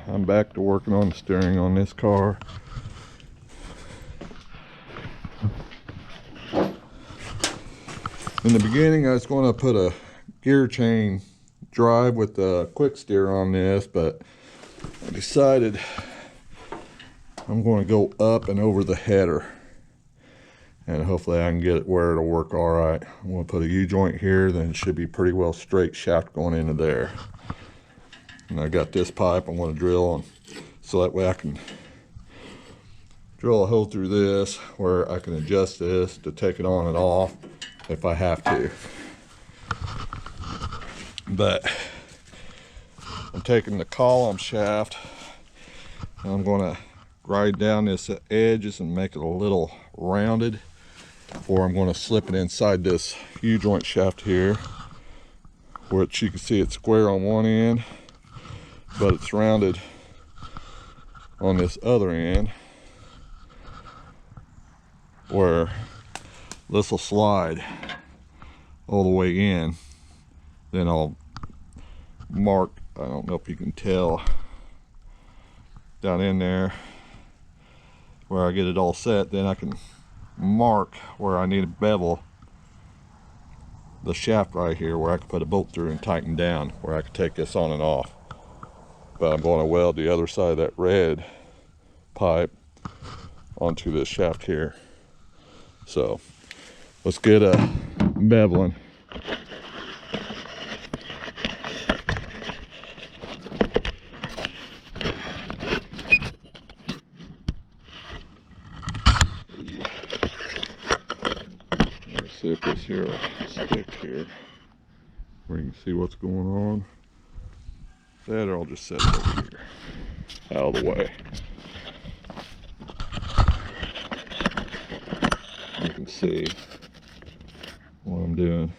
I'm back to working on the steering on this car. In the beginning, I was going to put a gear chain drive with the quick steer on this, but I decided I'm going to go up and over the header, and hopefully I can get it where it'll work all right. I'm going to put a U-joint here, then it should be pretty well straight shaft going into there. And I got this pipe I'm going to drill on, so that way I can drill a hole through this where I can adjust this to take it on and off if I have to. But I'm taking the column shaft and I'm going to grind down this edges and make it a little rounded, or I'm going to slip it inside this U-joint shaft here, which you can see it's square on one end, but it's rounded on this other end, where this will slide all the way in. Then I'll mark, I don't know if you can tell, down in there where I get it all set. Then I can mark where I need to bevel the shaft right here, where I can put a bolt through and tighten down, where I can take this on and off. But I'm going to weld the other side of that red pipe onto this shaft here. So let's get a beveling. Let's see if this here will stick here, where you can see what's going on. That, or I'll just set it over here, out of the way. You can see what I'm doing.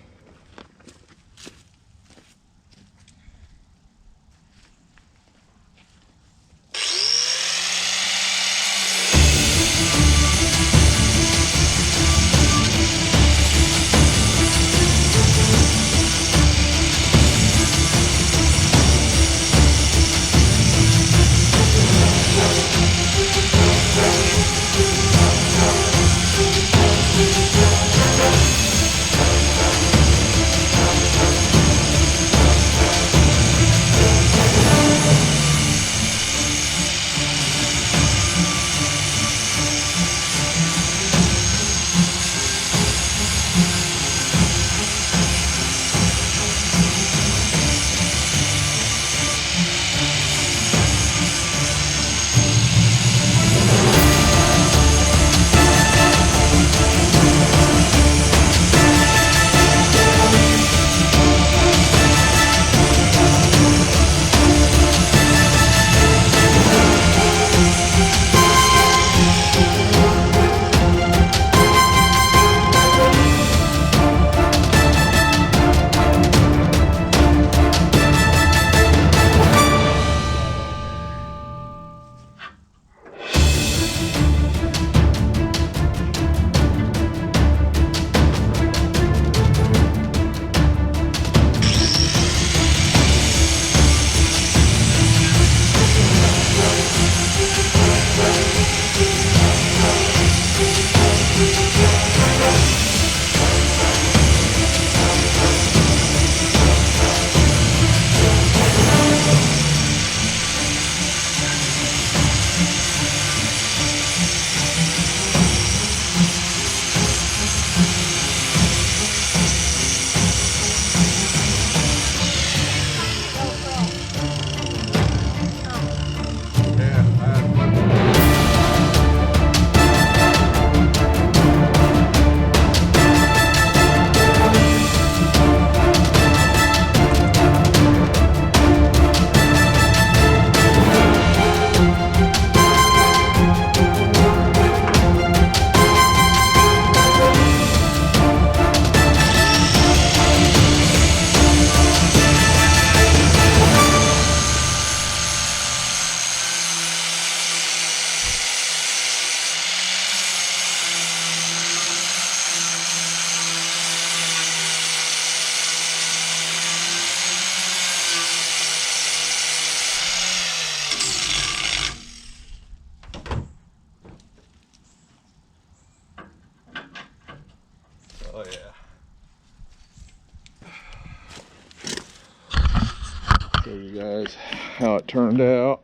Show you guys how it turned out.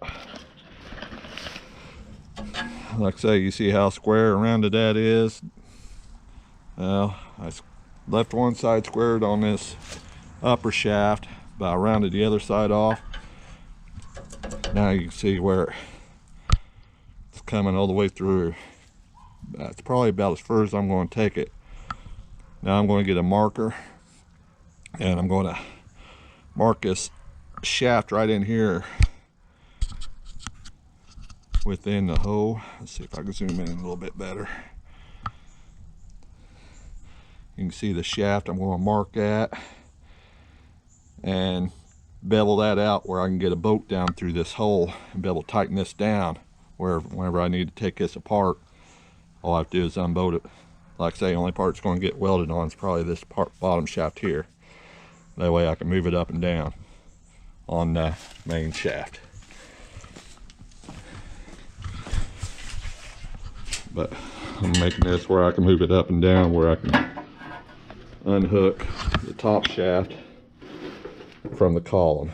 Like I say, you see how square and rounded that is. Well, I left one side squared on this upper shaft, but I rounded the other side off. Now you can see where it's coming all the way through. That's probably about as far as I'm going to take it. Now I'm going to get a marker and I'm going to mark this shaft right in here within the hole. Let's see if I can zoom in a little bit better. You can see the shaft I'm going to mark that and bevel that out where I can get a bolt down through this hole and be able to tighten this down where whenever I need to take this apart, all I have to do is unbolt it. Like I say, the only part it's going to get welded on is probably this part, bottom shaft here. That way I can move it up and down on the main shaft. But I'm making this where I can move it up and down, where I can unhook the top shaft from the column.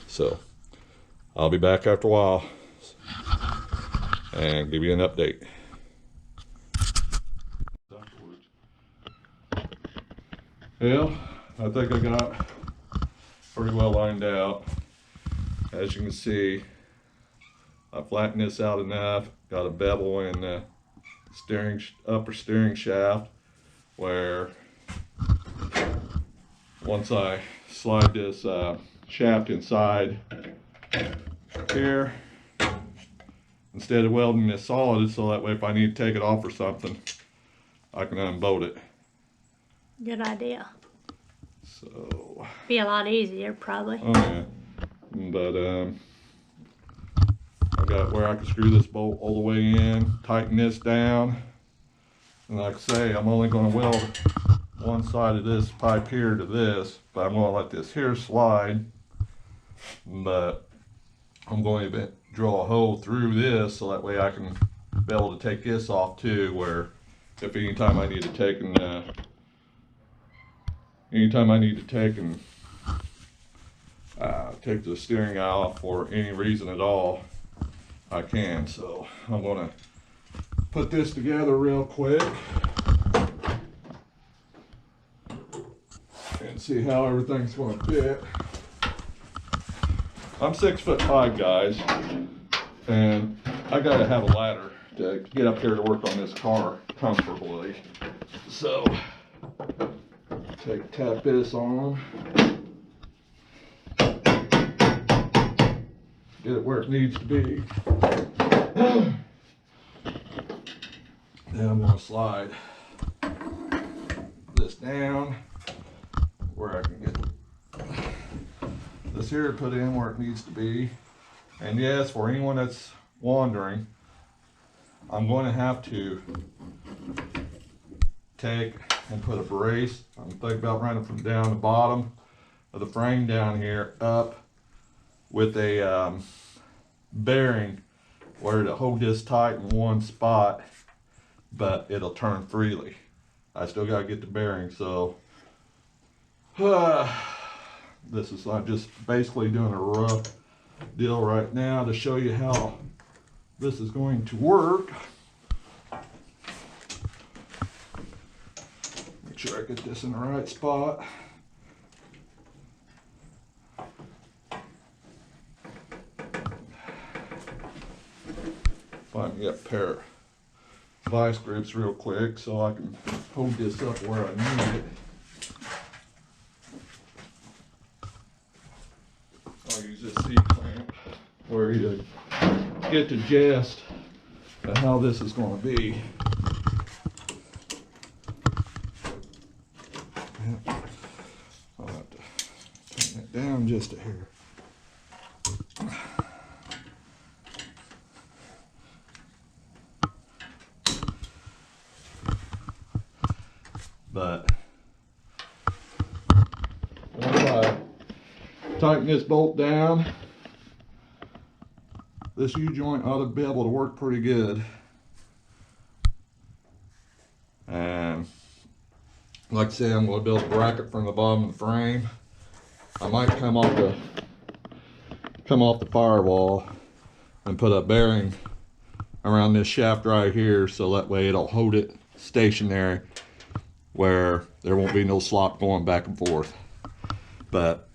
So I'll be back after a while and give you an update. Well, I think I got pretty well lined out. As you can see, I flattened this out enough, got a bevel in the upper steering shaft, where once I slide this shaft inside here, instead of welding this solid, so that way if I need to take it off or something, I can unbolt it. Good idea. So Be a lot easier, probably. oh yeah, but I got where I can screw this bolt all the way in, tighten this down, and like I say, I'm only going to weld one side of this pipe here to this, but I'm going to let this here slide, but I'm going to drill a hole through this so that way I can be able to take this off too, where if anytime I need to take take the steering off for any reason at all, I can. So I'm going to put this together real quick and see how everything's going to fit. I'm 6'5", guys, and I got to have a ladder to get up here to work on this car comfortably. So tap this on, get it where it needs to be. Then I'm going to slide this down where I can get this here put in where it needs to be. And yes, for anyone that's wondering, I'm going to have to take and put a brace. I'm thinking about running from down the bottom of the frame down here up with a bearing where to hold this tight in one spot, but it'll turn freely. I still got to get the bearing, so this is, I'm just basically doing a rough deal right now to show you how this is going to work. Make sure I get this in the right spot. Find me a pair of vice grips real quick so I can hold this up where I need it. I'll use this C-clamp where you get the gist of how this is going to be. I'll have to turn it down just a hair. But once I tighten this bolt down, this U-joint ought to be able to work pretty good. And like I said, I'm going to build a bracket from the bottom of the frame I might come off the firewall and put a bearing around this shaft right here, so that way it'll hold it stationary where there won't be no slop going back and forth. But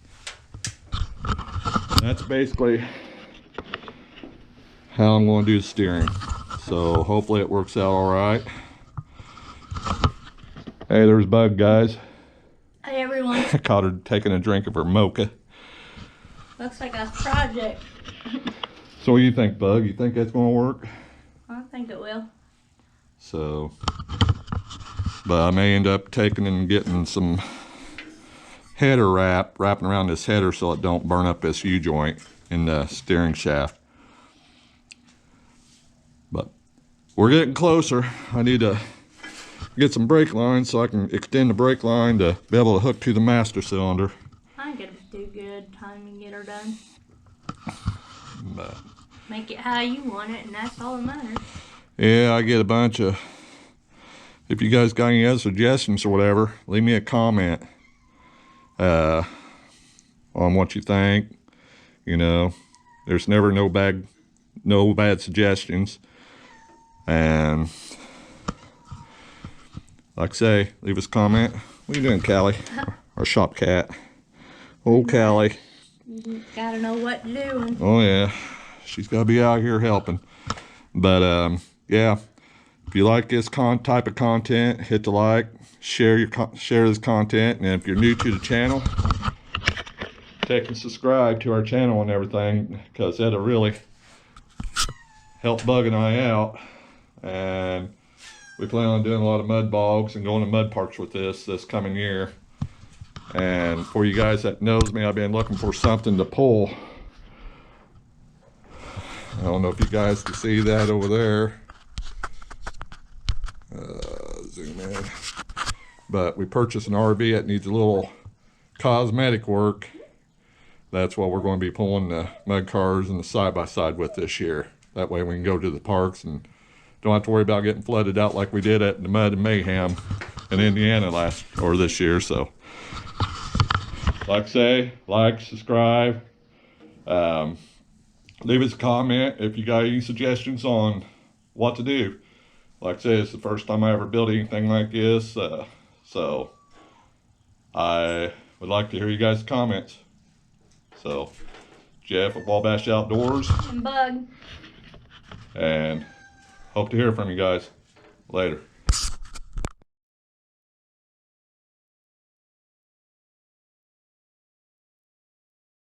that's basically how I'm going to do the steering. So hopefully it works out all right. Hey, there's Bug, guys. Hey everyone. I caught her taking a drink of her mocha. Looks like a project. So what do you think, Bug? You think that's going to work? I think it will. So, but I may end up taking and getting some header wrapping around this header so it don't burn up this U-joint in the steering shaft. But we're getting closer. I need to get some brake lines so I can extend the brake line to be able to hook to the master cylinder. I think it'll do good time to get her done. But Make it how you want it, and that's all that matters. yeah, I get a bunch of, if you guys got any other suggestions or whatever, leave me a comment on what you think. You know, there's never no bad suggestions. And like I say, leave us a comment. What are you doing, Callie? Our shop cat. Oh, Callie. You gotta know what to do. Oh yeah, she's gotta be out here helping. But yeah, if you like this type of content, hit the like, share this content, and if you're new to the channel, take and subscribe to our channel and everything, because that'll really help Bug and I out. And we plan on doing a lot of mud bogs and going to mud parks with this coming year. And for you guys that knows me, I've been looking for something to pull. I don't know if you guys can see that over there. Zoom in. But we purchased an RV that needs a little cosmetic work. That's what we're going to be pulling the mud cars and the side-by-side with this year. That way we can go to the parks and don't have to worry about getting flooded out like we did at the Mud and Mayhem in Indiana this year. So, like I say, like, subscribe, leave us a comment if you got any suggestions on what to do. Like I say, it's the first time I ever built anything like this, so I would like to hear you guys' comments. So, Jeff at Wabash Outdoors, And Bug. and hope to hear from you guys later.